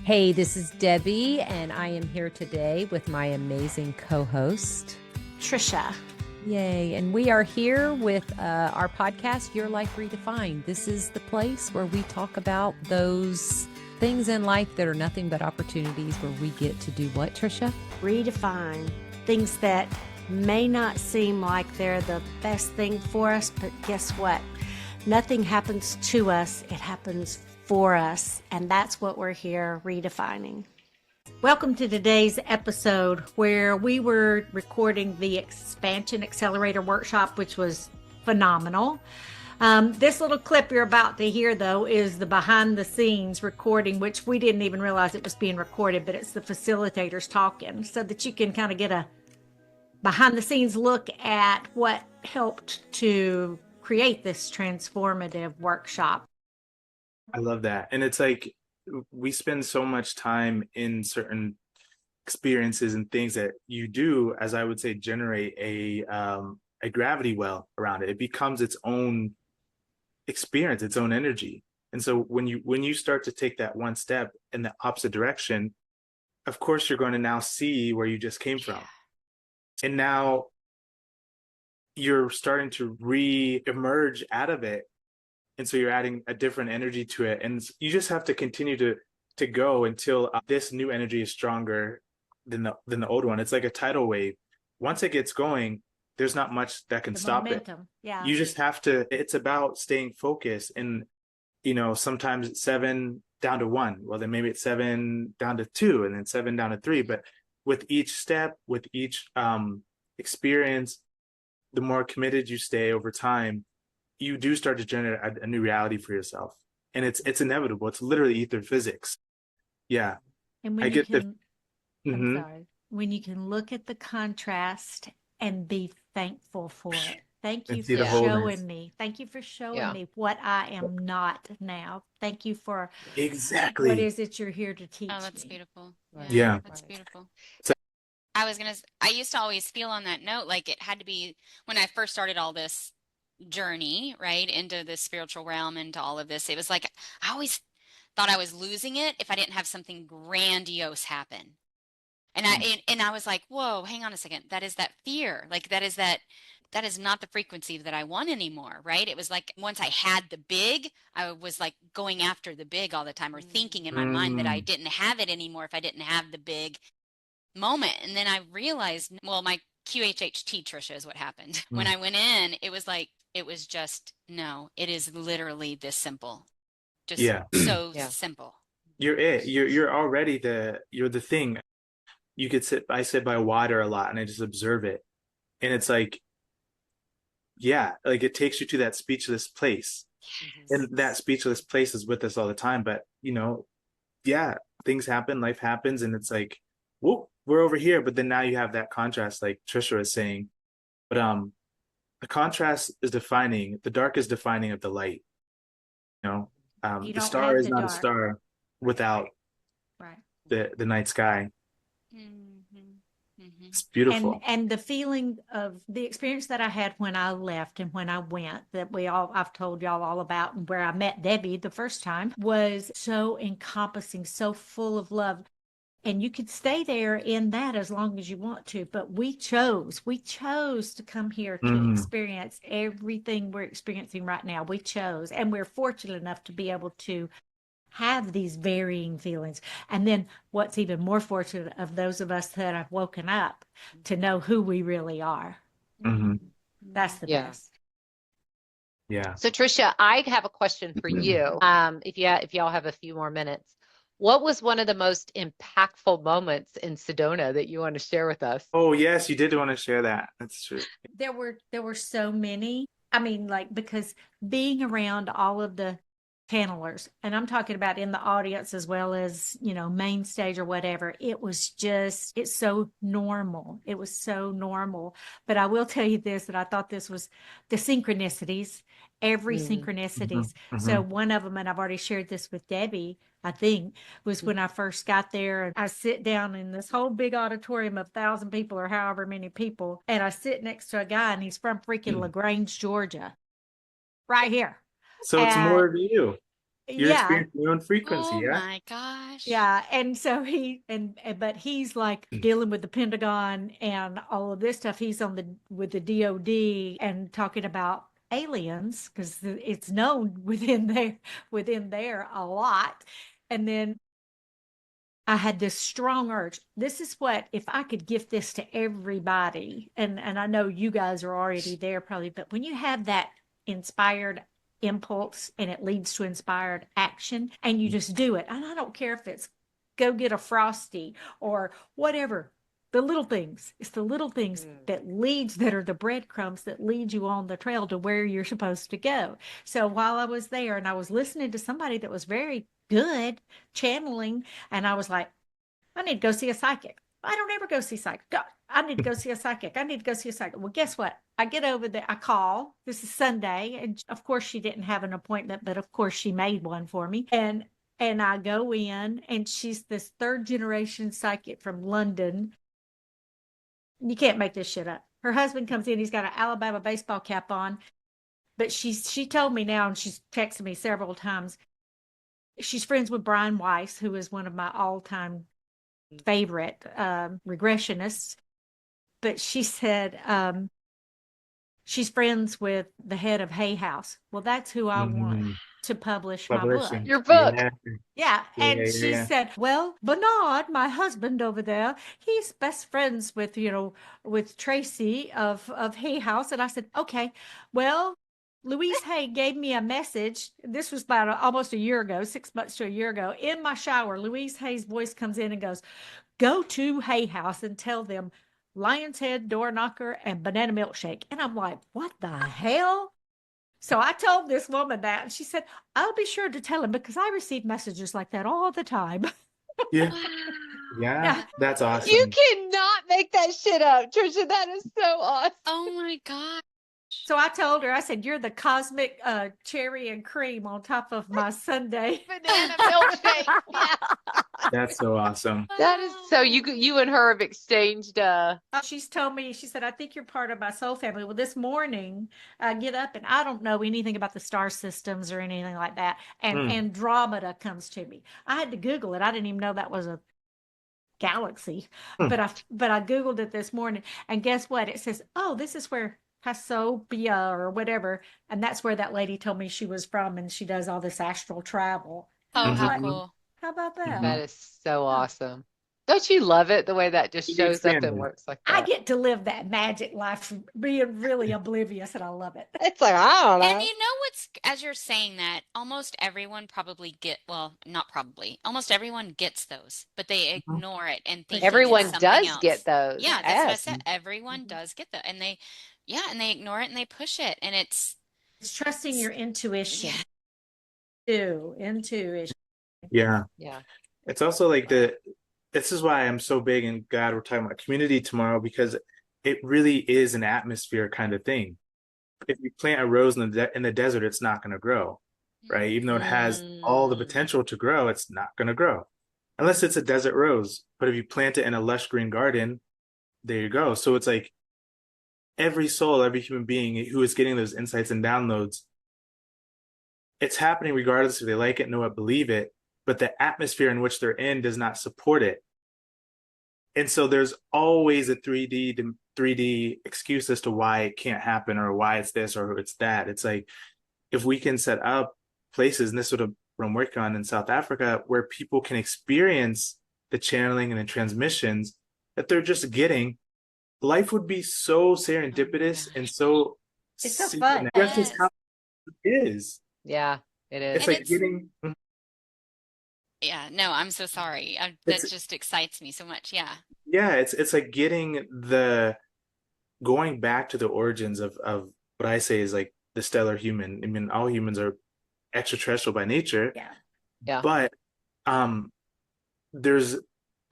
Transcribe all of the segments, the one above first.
Hey, this is Debbie, and I am here today with my amazing co-host, Trisha. Yay. And we are here with our podcast, Your Life Redefined. This is the place where we talk about those things in life that are nothing but opportunities where we get to do what, Trisha? Redefine things that may not seem like they're the best thing for us, but guess what? Nothing happens to us, it happens for us, and that's what we're here redefining. Welcome to today's episode where we were recording the Expansion Accelerator workshop, which was phenomenal. This little clip you're about to hear, though, is the behind the scenes recording, which we didn't even realize it was being recorded, but it's the facilitators talking so that you can kind of get a behind the scenes look at what helped to create this transformative workshop. I love that. And it's like we spend so much time in certain experiences and things that you do, as I would say, generate a gravity well around it. It becomes its own experience, its own energy. And so when you start to take that one step in the opposite direction, of course you're going to now see where you just came from. And now you're starting to re-emerge out of it. And so you're adding a different energy to it. And you just have to continue to go until this new energy is stronger than the old one. It's like a tidal wave. Once it gets going, there's not much that can stop momentum. it. Yeah. You just have to, it's about staying focused. And, sometimes it's 7 down to 1. Well, then maybe it's 7 down to 2 and then 7 down to 3. But with each step, with each experience, the more committed you stay over time, you do start to generate a new reality for yourself. And it's inevitable. It's literally ether physics. Yeah. And when I you get can, Mhm. sorry, when you can look at the contrast and be thankful for it. Thank And you see for the wholeness. showing me. Thank you for showing Yeah. me what I am not now. Thank you for Exactly. what is it you're here to teach Oh, that's me. beautiful. Right. Yeah. That's beautiful. So- I used to always feel on that note like it had to be when I first started all this journey, right, into the spiritual realm, into all of this. It was like I always thought I was losing it if I didn't have something grandiose happen. And I was like, whoa, hang on a second. That is that fear. Like that is not the frequency that I want anymore, right? It was like once I had the big, I was like going after the big all the time or thinking in my mind that I didn't have it anymore if I didn't have the big moment. And then I realized, well, my QHHT, Trisha, is what happened. When I went in, it was like, it was just, no, it is literally this simple. Just so simple. You're it. You're already you're the thing. I sit by water a lot and I just observe it. And it's like, yeah, like it takes you to that speechless place. And that speechless place is with us all the time. But, yeah, things happen, life happens, and it's like, whoa, we're over here. But then now you have that contrast, like Trisha was saying. But the contrast is defining, the dark is defining of the light. You The don't star have is the not a dark. star without Right. the night sky. Mm-hmm. It's beautiful. And the feeling of the experience that I had when I left and when I went that I've told y'all all about, and where I met Debbie the first time, was so encompassing, so full of love. And you could stay there in that as long as you want to, but we chose to come here to experience everything we're experiencing right now. We chose, and we're fortunate enough to be able to have these varying feelings. And then what's even more fortunate of those of us that have woken up to know who we really are. That's the best. Yeah. So Tricia, I have a question for you. If y'all have a few more minutes, what was one of the most impactful moments in Sedona that you want to share with us? Oh, yes, you did want to share that. That's true. There were so many. I mean, like, because being around all of the channelers, and I'm talking about in the audience as well as, main stage or whatever, it's so normal. It was so normal. But I will tell you this, that I thought this was the synchronicities, every synchronicities. So one of them, and I've already shared this with Debbie, I think, was when I first got there, and I sit down in this whole big auditorium of 1,000 people or however many people, and I sit next to a guy, and he's from freaking LaGrange, Georgia, right here. So it's more of you. You're Yeah. experiencing your own frequency, Oh yeah? my gosh. Yeah, and so but he's like dealing with the Pentagon and all of this stuff. He's on with the DOD and talking about aliens because it's known within there a lot. And then I had this strong urge. This is what, if I could give this to everybody, and I know you guys are already there probably, but when you have that inspired impulse and it leads to inspired action and you just do it, and I don't care if it's go get a Frosty or whatever, the little things, it's the little things that are the breadcrumbs that lead you on the trail to where you're supposed to go. So while I was there and I was listening to somebody that was very good channeling, and I was like, I need to go see a psychic. I don't ever go see psychic. I need to go see a psychic. I need to go see a psychic. Well, guess what? I get over there. I call. This is Sunday, and of course she didn't have an appointment, but of course she made one for me. And I go in, and she's this third generation psychic from London. You can't make this shit up. Her husband comes in. He's got an Alabama baseball cap on, but she told me now, and she's texted me several times. She's friends with Brian Weiss, who is one of my all-time favorite regressionists. But she said she's friends with the head of Hay House. Well, that's who I want to publish my book. Publishing. Your book. Yeah. Yeah. And Yeah, she yeah. said, well, Bernard, my husband over there, he's best friends with, with Tracy of Hay House. And I said, okay, well, Louise Hay gave me a message. This was about almost a year ago, 6 months to a year ago. In my shower, Louise Hay's voice comes in and goes, go to Hay House and tell them Lion's Head, Door Knocker, and Banana Milkshake. And I'm like, what the hell? So I told this woman that, and she said, I'll be sure to tell him because I receive messages like that all the time. Yeah. Wow. Yeah. That's awesome. You cannot make that shit up, Trisha. That is so awesome. Oh my God. So I told her, I said, you're the cosmic cherry and cream on top of my sundae. Banana milkshake. Yeah. That's so awesome. That is so you and her have exchanged She's told me, she said, I think you're part of my soul family. Well, this morning I get up and I don't know anything about the star systems or anything like that. And Andromeda comes to me. I had to Google it. I didn't even know that was a galaxy. But I Googled it this morning, and guess what? It says, oh, this is where Cassiopeia or whatever. And that's where that lady told me she was from, and she does all this astral travel. Oh, And I was how like, cool. how about that? that is so awesome. Don't you love it the way that just You shows up expand and it. works like I that? get to live that magic life, being really oblivious, and I love it. It's like, I don't know. And you know what's, as you're saying that, almost everyone probably well, not probably, almost everyone gets those, but they ignore it and think Everyone it's something does else. get those. Yeah, that's what I Yes. said. Everyone does get that. And they ignore it and they push it. And it's Trusting your intuition. Yeah. Intuition. Yeah. Yeah. It's also like this is why I'm so big, and God, we're talking about community tomorrow, because it really is an atmosphere kind of thing. If you plant a rose in the desert, it's not going to grow, right? Even though it has all the potential to grow, it's not going to grow unless it's a desert rose. But if you plant it in a lush green garden, there you go. So it's like every soul, every human being who is getting those insights and downloads, it's happening regardless if they like it, know it, believe it, but the atmosphere in which they're in does not support it. And so there's always a 3D excuse as to why it can't happen or why it's this or it's that. It's like, if we can set up places, and this is what I'm working on in South Africa, where people can experience the channeling and the transmissions that they're just getting, life would be so serendipitous and so It's so fun. That's just how it is. Yeah, it is. It's And like getting. Yeah, no, I'm so sorry. That just excites me so much. Yeah. Yeah, it's like going back to the origins of what I say is like the stellar human. I mean, all humans are extraterrestrial by nature. Yeah. Yeah. But there's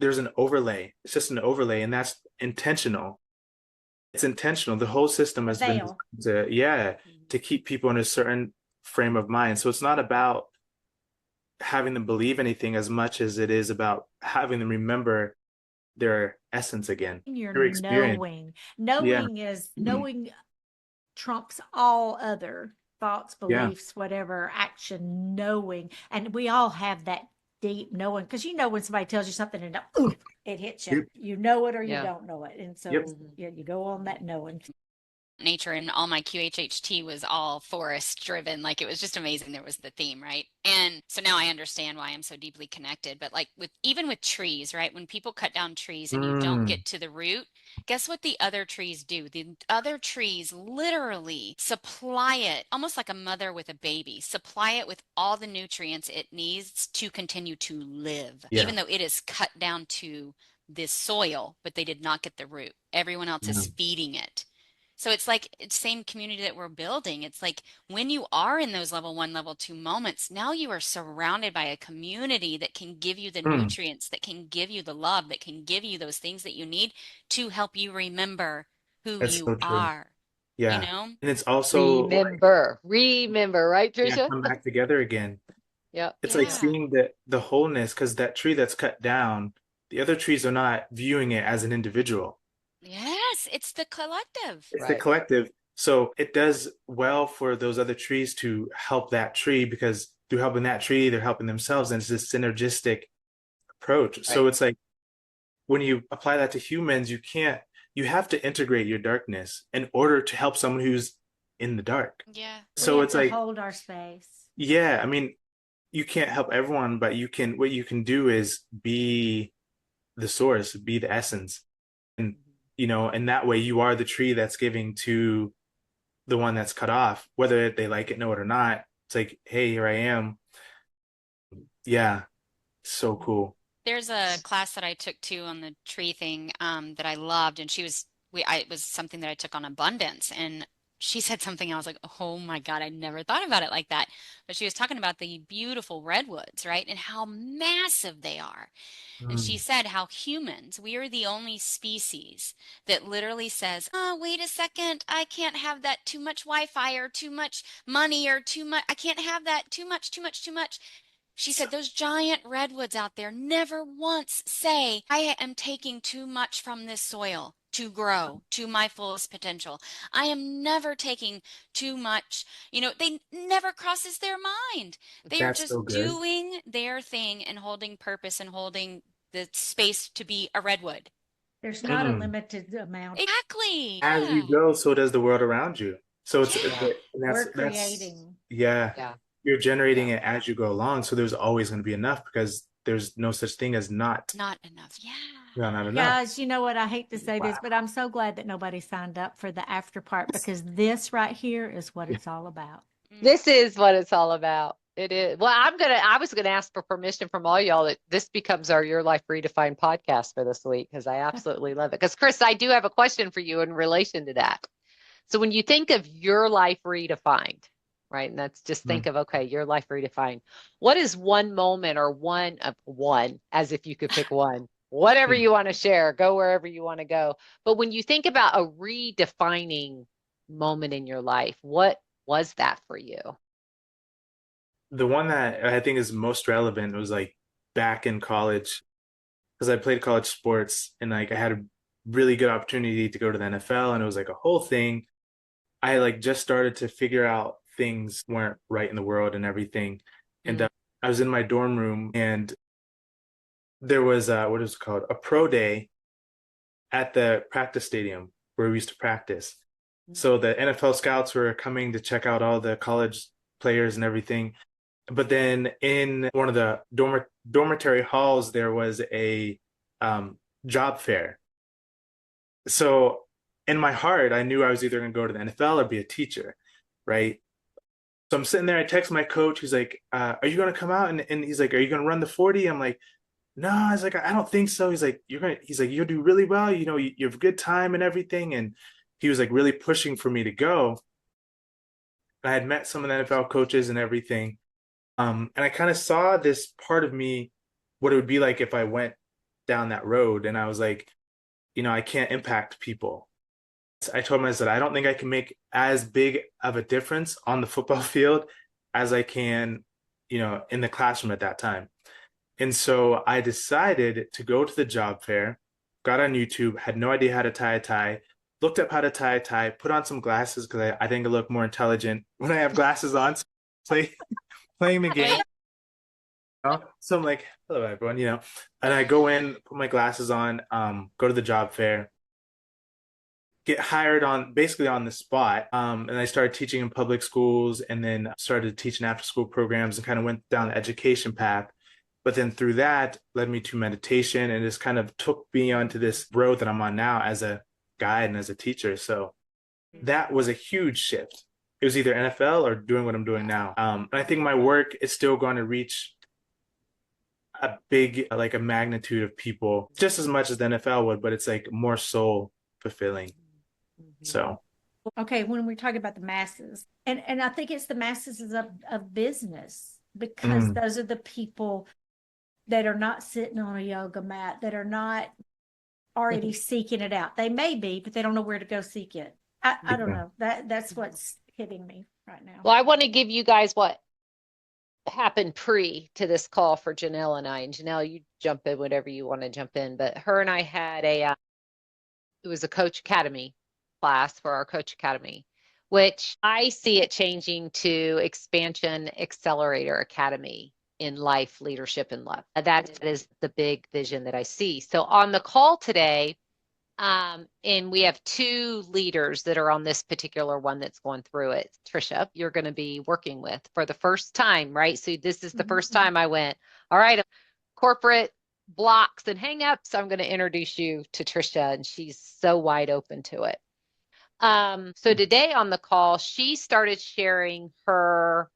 an overlay. It's just an overlay, and that's intentional. It's intentional. The whole system has been to keep people in a certain frame of mind. So it's not about having them believe anything as much as it is about having them remember their essence again. Knowing is knowing trumps all other. thoughts, Yeah. beliefs, whatever, action, knowing. And we all have that deep knowing, because you know when somebody tells you something and ooh, it hits you. Yep. You know it or you Yeah. don't know it. And Yep. so yeah, you go on that knowing. Nature, and all my QHHT was all forest driven. Like it was just amazing. There was the theme, right? And so now I understand why I'm so deeply connected. But like with even with trees, right? When people cut down trees and you don't Mm. get to the root, guess what the other trees do? The other trees literally supply it almost like a mother with a baby, supply it with all the nutrients it needs to continue to live, Yeah. even though it is cut down to this soil, but they did not get the root. Everyone else Yeah. is feeding it. So it's like it's same community that we're building. It's like when you are in those level 1, level 2 moments, now you are surrounded by a community that can give you the Mm. nutrients, that can give you the love, that can give you those things that you need to help you remember who That's you so true. are, you Yeah. know? And it's also like, Remember, right, yeah, Tricia? come back together again. Yep. It's like Yeah. seeing the wholeness, because that tree that's cut down, the other trees are not viewing it as an individual. Yes, it's the collective. It's the Right. collective. So it does well for those other trees to help that tree, because through helping that tree, they're helping themselves. And it's this synergistic approach. So Right. it's like when you apply that to humans, you have to integrate your darkness in order to help someone who's in the dark. Yeah. We So have it's to like, hold our space. yeah, I mean, you can't help everyone, but what you can do is be the source, be the essence. And, and that way you are the tree that's giving to the one that's cut off, whether they like it, know it or not. It's like, hey, here I am. Yeah, so cool. There's a class that I took too on the tree thing that I loved, and it was something that I took on abundance, and she said something. I was like, oh my God, I never thought about it like that. But she was talking about the beautiful redwoods, right, and how massive they are. And she Mm. said how humans, we are the only species that literally says, oh, wait a second, I can't have that too much Wi-Fi or too much money or too much. I can't have that too much, too much, too much. She So said those giant redwoods out there never once say, I am taking too much from this soil to grow to my fullest potential. I am never taking too much. They never crosses their mind. They are that's so just good. doing their thing and holding purpose and holding the space to be a redwood. There's not a Mm. limited amount. Exactly. As you Yeah. go, so does the world around you. So it's Yeah. Yeah. We're that's creating. yeah, Yeah. you're generating Yeah. it as you go along. So there's always going to be enough, because there's no such thing as Not enough. Yeah. not enough. Guys, you know what? I hate to say Wow. this, but I'm so glad that nobody signed up for the after part, because this right here is what Yeah. it's all about. This is what it's all about. It is. Well, I was gonna ask for permission from all y'all that this becomes our Your Life Redefined podcast for this week, because I absolutely love it. Because Chris, I do have a question for you in relation to that. So when you think of your life redefined, right? And that's just think Mm. of, okay, your life redefined. What is one moment or one, as if you could pick one, whatever Mm. you want to share, go wherever you want to go. But when you think about a redefining moment in your life, what was that for you? The one that I think is most relevant was like back in college, because I played college sports, and like I had a really good opportunity to go to the NFL, and it was like a whole thing. I like just started to figure out things weren't right in the world and everything. And Mm, I was in my dorm room, and there was what is it called? A pro day at the practice stadium where we used to practice. So the NFL scouts were coming to check out all the college players and everything. But then in one of the dormitory halls, there was a job fair. So in my heart, I knew I was either going to go to the NFL or be a teacher, right? So I'm sitting there. I text my coach. He's like, "Are you going to come out?" And he's like, "Are you going to run the 40?" I'm like, "No." I was like, "I don't think so." He's like, "You're going." He's like, "You'll do really well. You have a good time and everything." And he was like really pushing for me to go. I had met some of the NFL coaches and everything. And I kind of saw this part of me, what it would be like if I went down that road. And I was like, I can't impact people. I told him, I said, I don't think I can make as big of a difference on the football field as I can, in the classroom at that time. And so I decided to go to the job fair, got on YouTube, had no idea how to tie a tie, looked up how to tie a tie, put on some glasses because I think I look more intelligent when I have glasses on. So playing the game. So I'm like, hello everyone, and I go in, put my glasses on, go to the job fair, get hired on basically on the spot. And I started teaching in public schools and then started teaching after school programs and kind of went down the education path. But then through that led me to meditation and just kind of took me onto this road that I'm on now as a guide and as a teacher. So that was a huge shift. It was either NFL or doing what I'm doing now. And I think my work is still going to reach a big, like a magnitude of people, just as much as the NFL would, but it's like more soul fulfilling. So. Okay, when we're talking about the masses, and I think it's the masses of business, because those are the people that are not sitting on a yoga mat, that are not already seeking it out. They may be, but they don't know where to go seek it. I don't know. That's what's hitting me right now. Well, I want to give you guys what happened pre to this call for Janelle and I. And Janelle, you jump in whenever you want to jump in. But her and I had it was a Coach Academy class for our Coach Academy, which I see it changing to Expansion Accelerator Academy in life, leadership, and love. That is the big vision that I see. So on the call today, and we have 2 leaders that are on this particular one that's going through it. Trisha, you're going to be working with for the first time, right? So this is the first time I went, all right, corporate blocks and hang-ups. I'm going to introduce you to Trisha, and she's so wide open to it. So today on the call, she started sharing her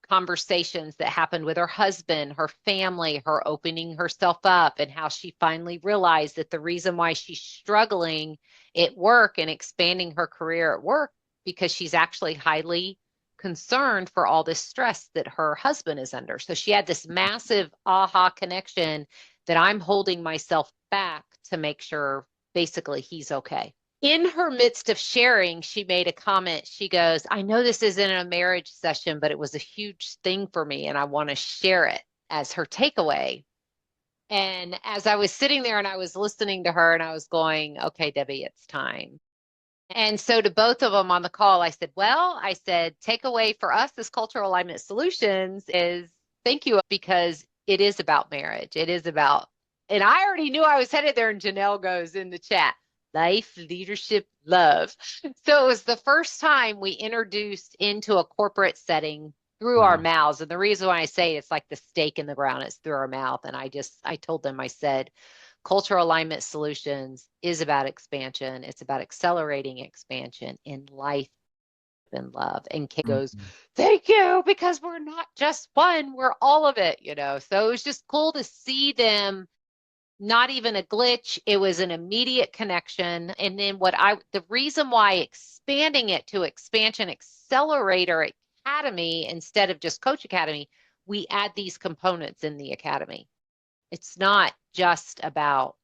conversations that happened with her husband, her family, her opening herself up, and how she finally realized that the reason why she's struggling at work and expanding her career at work, because she's actually highly concerned for all this stress that her husband is under. So she had this massive aha connection that I'm holding myself back to make sure basically he's okay. In her midst of sharing, she made a comment. She goes, I know this isn't a marriage session, but it was a huge thing for me, and I want to share it as her takeaway. And as I was sitting there and I was listening to her and I was going, okay, Debbie, it's time. And so to both of them on the call, I said, takeaway for us as Cultural Alignment Solutions is thank you, because it is about marriage. It is about, and I already knew I was headed there, and Janelle goes in the chat, life, leadership, love. So it was the first time we introduced into a corporate setting through our mouths. And the reason why I say it's like the stake in the ground, it's through our mouth. And I told them, I said, Cultural Alignment Solutions is about expansion. It's about accelerating expansion in life and love. And Kate goes, thank you, because we're not just one, we're all of it, So it was just cool to see them. Not even a glitch. It was an immediate connection. And then the reason why expanding it to Expansion Accelerator Academy instead of just Coach Academy, we add these components in the academy. It's not just about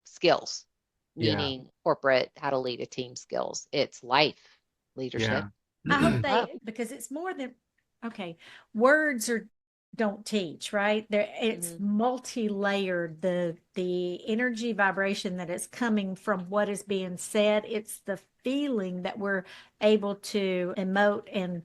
skills, meaning corporate, how to lead a team skills. It's life, leadership. I hope because it's more than, okay, words don't teach, right? It's multi-layered, the energy vibration that is coming from what is being said. It's the feeling that we're able to emote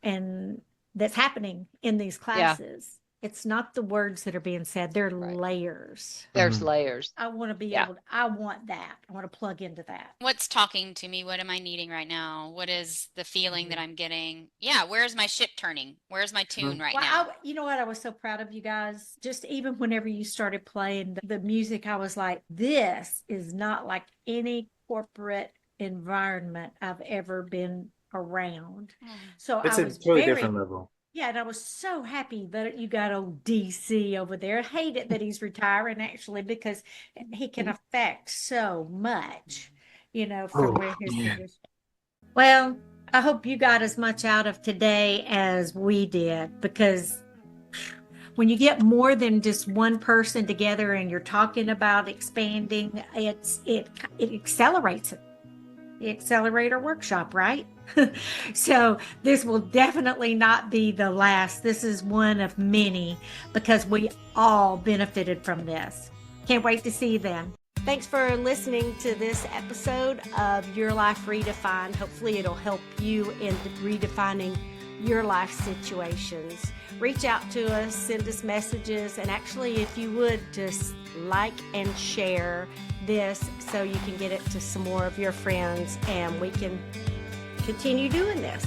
and that's happening in these classes. It's not the words that are being said, they're layers. There's layers. I want to be able to, I want that. I want to plug into that. What's talking to me? What am I needing right now? What is the feeling that I'm getting? Yeah, where's my ship turning? Where's my tune right now? You know what? I was so proud of you guys. Just even whenever you started playing the music, I was like, this is not like any corporate environment I've ever been around. So it's I was a totally different level. Yeah, and I was so happy that you got old DC over there. I hate it that he's retiring, actually, because he can affect so much, from where his position. Well, I hope you got as much out of today as we did, because when you get more than just one person together and you're talking about expanding, it accelerates it. The Accelerator workshop, right? So this will definitely not be the last. This is one of many, because we all benefited from this. Can't wait to see you then. Thanks for listening to this episode of Your Life Redefined. Hopefully it'll help you in redefining your life situations. Reach out to us, send us messages, and actually, if you would, just like and share this so you can get it to some more of your friends and we can continue doing this.